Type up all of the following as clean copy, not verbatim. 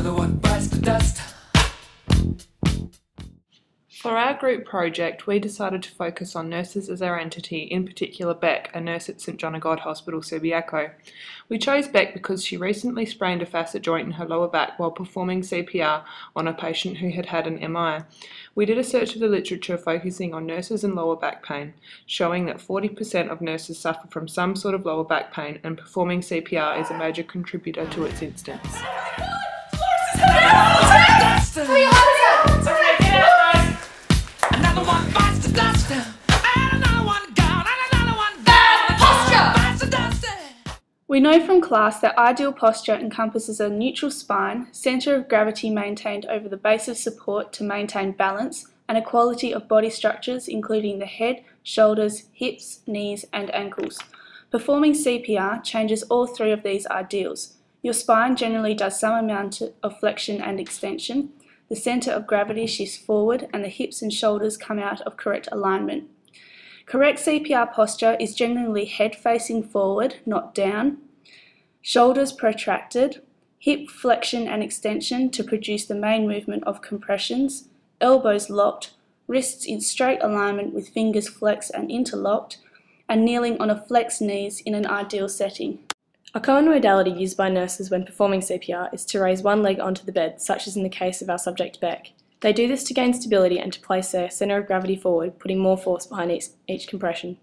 Another one bites the dust. For our group project, we decided to focus on nurses as our entity, in particular Beck, a nurse at St John of God Hospital, Subiaco. We chose Beck because she recently sprained a facet joint in her lower back while performing CPR on a patient who had had an MI. We did a search of the literature focusing on nurses and lower back pain, showing that 40% of nurses suffer from some sort of lower back pain, and performing CPR is a major contributor to its incidence. We know from class that ideal posture encompasses a neutral spine, centre of gravity maintained over the base of support to maintain balance, and equality of body structures including the head, shoulders, hips, knees and ankles. Performing CPR changes all three of these ideals. Your spine generally does some amount of flexion and extension, the centre of gravity shifts forward and the hips and shoulders come out of correct alignment. Correct CPR posture is generally head facing forward, not down, shoulders protracted, hip flexion and extension to produce the main movement of compressions, elbows locked, wrists in straight alignment with fingers flexed and interlocked, and kneeling on a flexed knees in an ideal setting. A common modality used by nurses when performing CPR is to raise one leg onto the bed, such as in the case of our subject Beck. They do this to gain stability and to place their centre of gravity forward, putting more force behind each compression.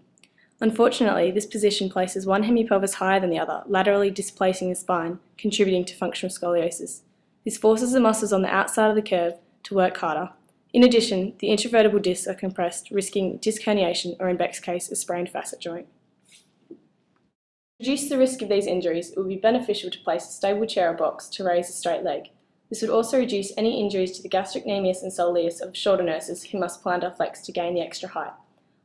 Unfortunately, this position places one hemipelvis higher than the other, laterally displacing the spine, contributing to functional scoliosis. This forces the muscles on the outside of the curve to work harder. In addition, the intervertebral discs are compressed, risking disc herniation or, in Beck's case, a sprained facet joint. To reduce the risk of these injuries, it would be beneficial to place a stable chair or box to raise a straight leg. This would also reduce any injuries to the gastrocnemius and soleus of shorter nurses who must plantar flex to gain the extra height.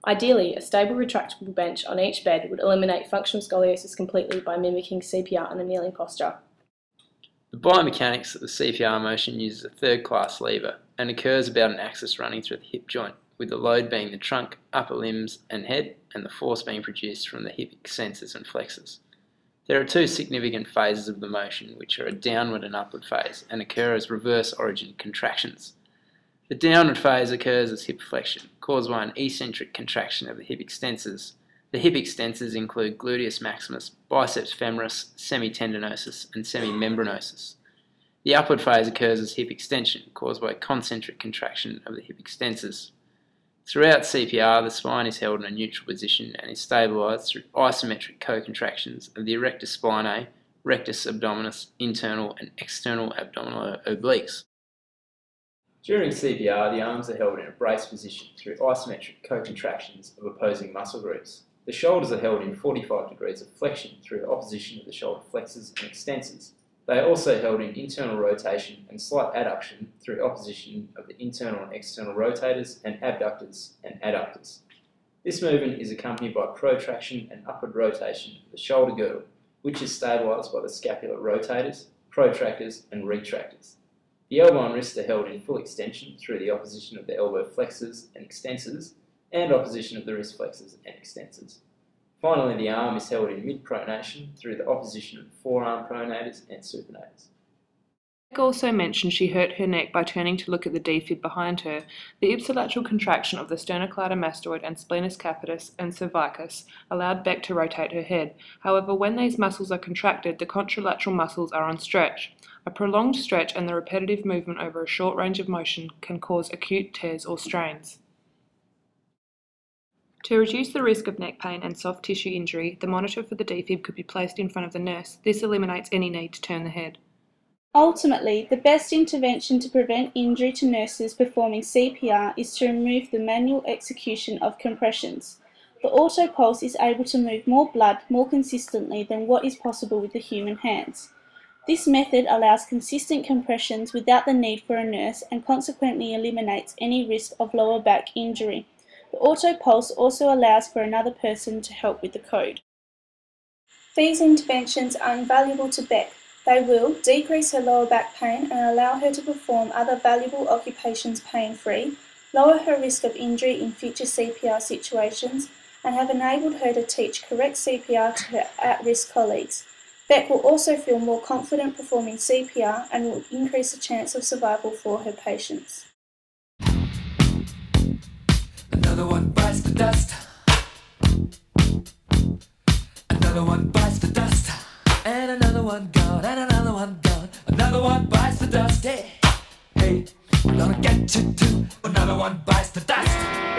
Ideally, a stable retractable bench on each bed would eliminate functional scoliosis completely by mimicking CPR in a kneeling posture. The biomechanics of the CPR motion uses a third-class lever and occurs about an axis running through the hip joint, with the load being the trunk, upper limbs and head, and the force being produced from the hip extensors and flexors. There are two significant phases of the motion, which are a downward and upward phase, and occur as reverse origin contractions. The downward phase occurs as hip flexion, caused by an eccentric contraction of the hip extensors. The hip extensors include gluteus maximus, biceps femoris, semitendinosus, and semimembranosus. The upward phase occurs as hip extension, caused by a concentric contraction of the hip extensors. Throughout CPR, the spine is held in a neutral position and is stabilised through isometric co-contractions of the erectus spinae, rectus abdominis, internal and external abdominal obliques. During CPR, the arms are held in a brace position through isometric co-contractions of opposing muscle groups. The shoulders are held in 45 degrees of flexion through opposition of the shoulder flexors and extensors. They are also held in internal rotation and slight adduction through opposition of the internal and external rotators and abductors and adductors. This movement is accompanied by protraction and upward rotation of the shoulder girdle, which is stabilised by the scapular rotators, protractors and retractors. The elbow and wrist are held in full extension through the opposition of the elbow flexors and extensors and opposition of the wrist flexors and extensors. Finally, the arm is held in mid-pronation through the opposition of the forearm pronators and supinators. Beck also mentioned she hurt her neck by turning to look at the defib behind her. The ipsilateral contraction of the sternocleidomastoid and splenus capitis and cervicus allowed Beck to rotate her head. However, when these muscles are contracted, the contralateral muscles are on stretch. A prolonged stretch and the repetitive movement over a short range of motion can cause acute tears or strains. To reduce the risk of neck pain and soft tissue injury, the monitor for the defib could be placed in front of the nurse. This eliminates any need to turn the head. Ultimately, the best intervention to prevent injury to nurses performing CPR is to remove the manual execution of compressions. The autopulse is able to move more blood more consistently than what is possible with the human hands. This method allows consistent compressions without the need for a nurse and consequently eliminates any risk of lower back injury. The autopulse also allows for another person to help with the code. These interventions are invaluable to Beck. They will decrease her lower back pain and allow her to perform other valuable occupations pain-free, lower her risk of injury in future CPR situations, and have enabled her to teach correct CPR to her at-risk colleagues. Beck will also feel more confident performing CPR and will increase the chance of survival for her patients. Another one bites the dust. Another one bites the dust. And another one gone, and another one gone. Another one bites the dust. Hey, hey, we're gonna get you too. Another one bites the dust.